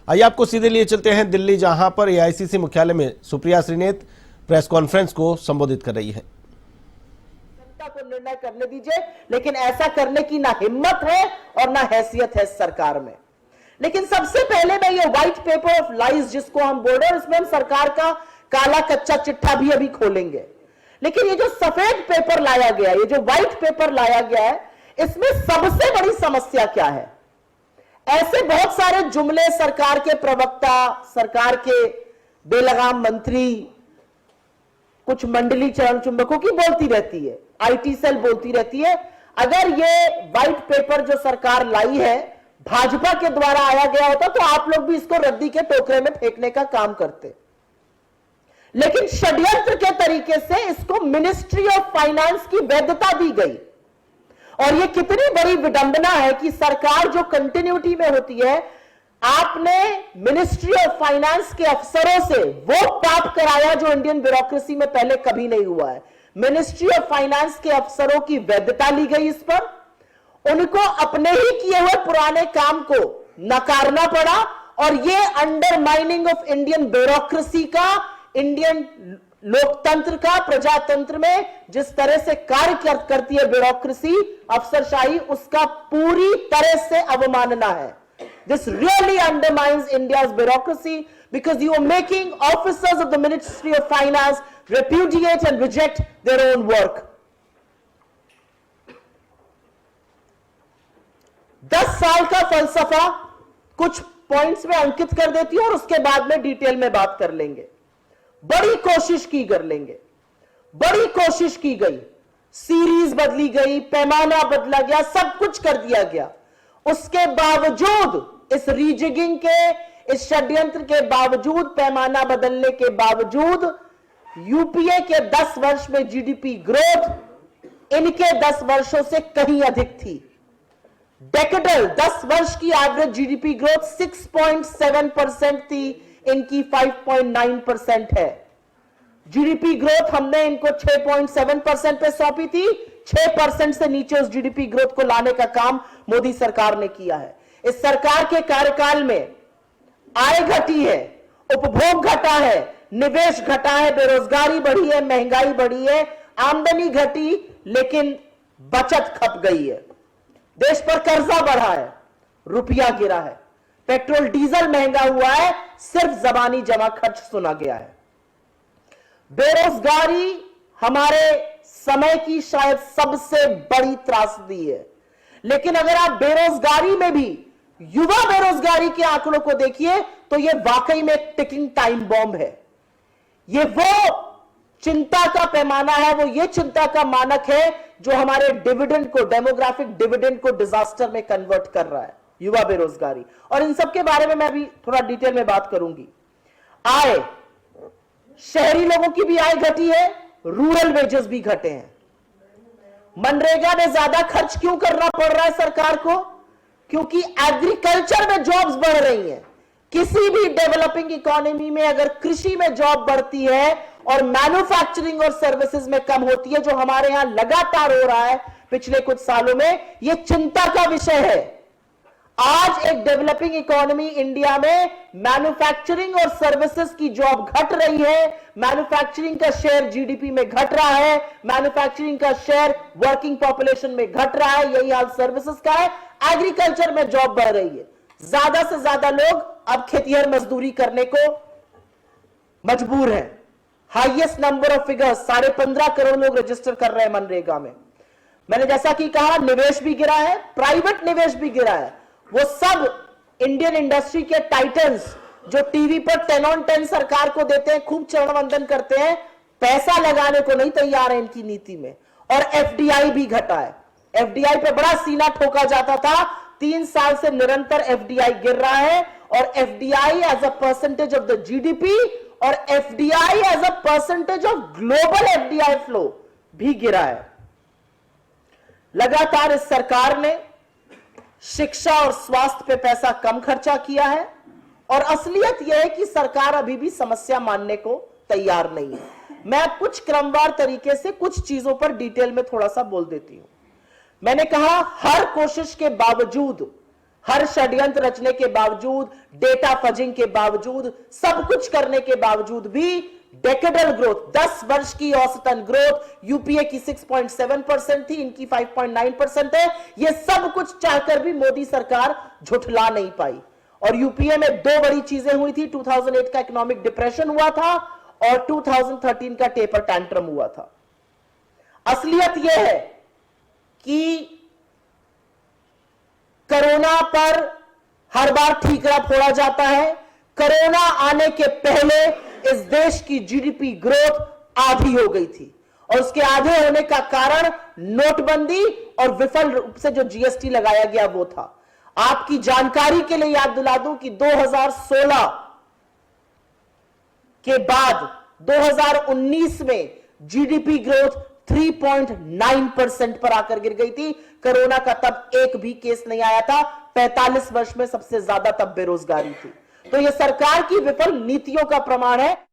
आइए आपको सीधे लिए चलते हैं दिल्ली, जहां पर एआईसीसी मुख्यालय में सुप्रिया श्रीनेत प्रेस कॉन्फ्रेंस को संबोधित कर रही है। जनता को निर्णय करने दीजिए, लेकिन ऐसा करने की ना हिम्मत है और ना हैसियत है सरकार में। लेकिन सबसे पहले मैं ये व्हाइट पेपर ऑफ लाइज जिसको हम बोल रहे हैं, इसमें हम सरकार का काला कच्चा चिट्ठा भी अभी खोलेंगे। लेकिन ये जो सफेद पेपर लाया गया, ये जो व्हाइट पेपर लाया गया है, इसमें सबसे बड़ी समस्या क्या है? ऐसे बहुत सारे जुमले सरकार के प्रवक्ता, सरकार के बेलगाम मंत्री, कुछ मंडली चरण चुंबकों की बोलती रहती है, आईटी सेल बोलती रहती है। अगर ये व्हाइट पेपर जो सरकार लाई है भाजपा के द्वारा आया गया होता तो आप लोग भी इसको रद्दी के टोकरे में फेंकने का काम करते। लेकिन षड्यंत्र के तरीके से इसको मिनिस्ट्री ऑफ फाइनेंस की वैधता दी गई। और यह कितनी बड़ी विडंबना है कि सरकार जो कंटिन्यूटी में होती है, आपने मिनिस्ट्री ऑफ फाइनेंस के अफसरों से वो पाप कराया जो इंडियन ब्यूरोक्रेसी में पहले कभी नहीं हुआ है। मिनिस्ट्री ऑफ फाइनेंस के अफसरों की वैधता ली गई, इस पर उनको अपने ही किए हुए पुराने काम को नकारना पड़ा। और ये अंडरमाइनिंग ऑफ इंडियन ब्यूरोक्रेसी का, इंडियन लोकतंत्र का, प्रजातंत्र में जिस तरह से कार्य करती है ब्यूरोक्रेसी, अफसरशाही, उसका पूरी तरह से अवमानना है। This really undermines India's bureaucracy because you are making officers of the Ministry of Finance repudiate and reject their own work. 10 साल का फलसफा कुछ पॉइंट्स में अंकित कर देती हूं और उसके बाद में डिटेल में बात कर लेंगे। बड़ी कोशिश की कर लेंगे, बड़ी कोशिश की गई, सीरीज बदली गई, पैमाना बदला गया, सब कुछ कर दिया गया। उसके बावजूद, इस रीजिगिंग के, इस षड्यंत्र के बावजूद, पैमाना बदलने के बावजूद, यूपीए के 10 वर्ष में जीडीपी ग्रोथ इनके 10 वर्षों से कहीं अधिक थी। डेकेडल 10 वर्ष की एवरेज जीडीपी ग्रोथ 6.7% थी, इनकी 5.9% है। जीडीपी ग्रोथ हमने इनको 6.7% पे सौंपी थी। 6% से नीचे उस जीडीपी ग्रोथ को लाने का काम मोदी सरकार ने किया है। इस सरकार के कार्यकाल में आय घटी है, उपभोग घटा है, निवेश घटा है, बेरोजगारी बढ़ी है, महंगाई बढ़ी है, आमदनी घटी, लेकिन बचत खप गई है। देश पर कर्जा बढ़ा है, रुपया गिरा है, पेट्रोल डीजल महंगा हुआ है, सिर्फ जबानी जमा खर्च सुना गया है। बेरोजगारी हमारे समय की शायद सबसे बड़ी त्रासदी है। लेकिन अगर आप बेरोजगारी में भी युवा बेरोजगारी के आंकड़ों को देखिए तो यह वाकई में एक टिकिंग टाइम बॉम्ब है। यह वो चिंता का पैमाना है, वो ये चिंता का मानक है जो हमारे डिविडेंड को, डेमोग्राफिक डिविडेंड को डिजास्टर में कन्वर्ट कर रहा है, युवा बेरोजगारी। और इन सब के बारे में मैं अभी थोड़ा डिटेल में बात करूंगी। आय, शहरी लोगों की भी आय घटी है, रूरल वेजेस भी घटे हैं। मनरेगा में ज्यादा खर्च क्यों करना पड़ रहा है सरकार को? क्योंकि एग्रीकल्चर में जॉब्स बढ़ रही हैं। किसी भी डेवलपिंग इकोनॉमी में अगर कृषि में जॉब बढ़ती है और मैन्युफैक्चरिंग और सर्विसेज में कम होती है, जो हमारे यहां लगातार हो रहा है पिछले कुछ सालों में, यह चिंता का विषय है। आज एक डेवलपिंग इकोनॉमी इंडिया में मैन्युफैक्चरिंग और सर्विसेज की जॉब घट रही है, मैन्युफैक्चरिंग का शेयर जीडीपी में घट रहा है, मैन्युफैक्चरिंग का शेयर वर्किंग पॉपुलेशन में घट रहा है, यही हाल सर्विसेज का है। एग्रीकल्चर में जॉब बढ़ रही है, ज्यादा से ज्यादा लोग अब खेतिहर मजदूरी करने को मजबूर हैं। Highest number of figures, 15.5 crore लोग रजिस्टर कर रहे हैं मनरेगा में। मैंने जैसा कि कहा, निवेश भी गिरा है, प्राइवेट निवेश भी गिरा है। वो सब इंडियन इंडस्ट्री के टाइटन्स जो टीवी पर 10 on 10 सरकार को देते हैं, खूब चरण वंदन करते हैं, पैसा लगाने को नहीं तैयार है इनकी नीति में। और एफडीआई भी घटा है। एफडीआई पे बड़ा सीना ठोका जाता था, 3 साल से निरंतर एफडीआई गिर रहा है। और FDI as a percentage of the GDP और FDI as a percentage of global FDI flow भी गिरा है। लगातार इस सरकार ने शिक्षा और स्वास्थ्य पे पैसा कम खर्चा किया है। और असलियत यह है कि सरकार अभी भी समस्या मानने को तैयार नहीं है। मैं कुछ क्रमवार तरीके से कुछ चीजों पर डिटेल में थोड़ा सा बोल देती हूं। मैंने कहा, हर कोशिश के बावजूद हर षड्यंत्र रचने के बावजूद, डेटा फजिंग के बावजूद, सब कुछ करने के बावजूद भी डेकेडल ग्रोथ, 10 वर्ष की औसतन ग्रोथ यूपीए की 6.7% थी, इनकी 5.9% है। यह सब कुछ चाहकर भी मोदी सरकार झुठला नहीं पाई। और यूपीए में दो बड़ी चीजें हुई थी, 2008 का इकोनॉमिक डिप्रेशन हुआ था और 2013 का टेपर टैंट्रम हुआ था। असलियत यह है कि कोरोना पर हर बार ठीकरा फोड़ा जाता है। कोरोना आने के पहले इस देश की जीडीपी ग्रोथ आधी हो गई थी और उसके आधे होने का कारण नोटबंदी और विफल रूप से जो जीएसटी लगाया गया वो था। आपकी जानकारी के लिए याद दिला दूं कि 2016 के बाद 2019 में जीडीपी ग्रोथ 3.9% पर आकर गिर गई थी। कोरोना का तब एक भी केस नहीं आया था। 45 वर्ष में सबसे ज्यादा तब बेरोजगारी थी। तो यह सरकार की विफल नीतियों का प्रमाण है।